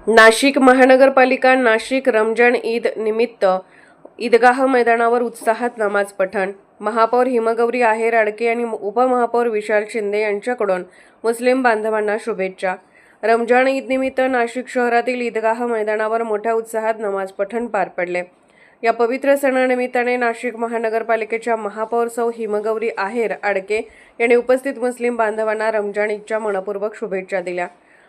नाशिक महानगरपालिका नाशिक रमजान ईद निमित्त ईदगाह मैदानावर उत्साहात नमाज पठण। महापौर हिमगौरी आहेर आडके आणि उपमहापौर विशाल शिंदे यांच्याकडून मुस्लिम बांधवांना शुभेच्छा। रमजान ईद निमित्त नाशिक शहरातील ईदगाह मैदानावर मोठ्या उत्साहात नमाज पठण पार पडले। या पवित्र सणानिमित्ताने नाशिक महानगरपालिकेच्या महापौर सौ हिमगौरी आहेर आडके यांनी उपस्थित मुस्लिम बांधवांना रमजान ईदच्या मनपूर्वक शुभेच्छा दिल्या।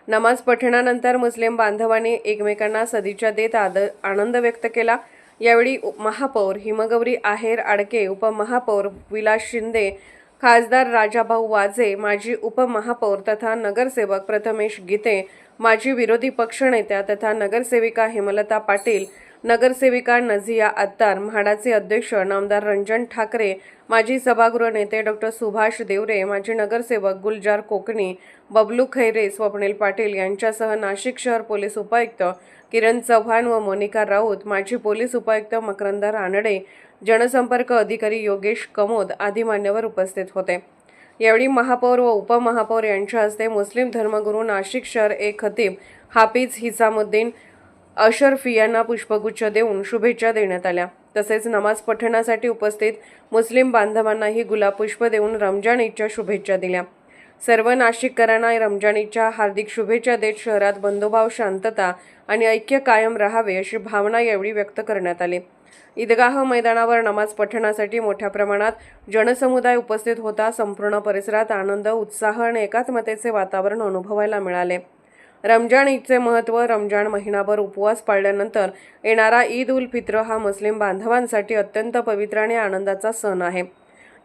नमाज पठणानंतर मुस्लिम बांधवांनी एकमेकांना सदिच्छा देत आनंद व्यक्त केला। यावेळी महापौर हिमगौरी आहेर आडके, उपमहापौर विलास शिंदे, खासदार राजाभाऊ वाजे, माजी उपमहापौर तथा नगरसेवक प्रथमेश गीते, माजी विरोधी पक्षनेत्या तथा नगरसेविका हेमलता पाटील, नगरसेविका नझिया अत्तार, म्हाडाचे अध्यक्ष नामदार रंजन ठाकरे, माजी सभागृह नेते डॉक्टर सुभाष देवरे, माजी नगरसेवक गुलजार कोकणी, बबलू खैरे, स्वप्नील पाटील यांच्यासह नाशिक शहर पोलीस उपायुक्त किरण चव्हाण व मोनिका राऊत, माजी पोलीस उपायुक्त मकरंद रानडे, जनसंपर्क अधिकारी योगेश कमोद आदी मान्यवर उपस्थित होते। यावेळी महापौर व उपमहापौर यांच्या हस्ते मुस्लिम धर्मगुरू नाशिक शहर एक खतीब हाफिज हिसामुद्दीन अशरफी यांना पुष्पगुच्छ देऊन शुभेच्छा देण्यात आल्या। तसेच नमाज पठणासाठी उपस्थित मुस्लिम बांधवांनाही गुलाब पुष्प देऊन रमजान ईदच्या शुभेच्छा दिल्या। सर्व नाशिककरांना रमजान ईदच्या हार्दिक शुभेच्छा देत शहरात बंधुभाव, शांतता आणि ऐक्य कायम राहावे अशी भावना यावेळी व्यक्त करण्यात आली। ईदगाह मैदानावर नमाज पठणासाठी मोठ्या प्रमाणात जनसमुदाय उपस्थित होता। संपूर्ण परिसरात आनंद, उत्साह आणि एकात्मतेचे वातावरण अनुभवायला मिळाले। रमजान ईदचे महत्त्व। रमजान महिनाभर उपवास पाळल्यानंतर येणारा ईद उल फित्र हा मुस्लिम बांधवांसाठी अत्यंत पवित्र आणि आनंदाचा सण आहे।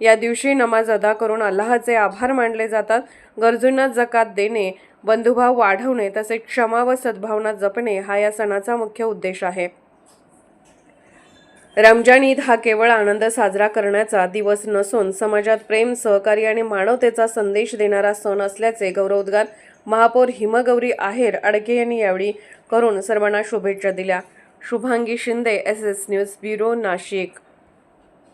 या दिवशी नमाज अदा करून अल्लाहचे आभार मानले जातात। गरजूंना जकात देणे, बंधुभाव वाढवणे तसेच क्षमा व सद्भावना जपणे हा या सणाचा मुख्य उद्देश आहे। रमजान ईद हा केवळ आनंद साजरा करण्याचा दिवस नसून समाजात प्रेम, सहकार्य आणि मानवतेचा संदेश देणारा सण असल्याचे गौरवोद्गार महापौर हिमगौरी आहेर आडके यांनी यावेळी करून सर्वांना शुभेच्छा दिल्या। Shubhangi Shinde, SS news bureau, Nashik.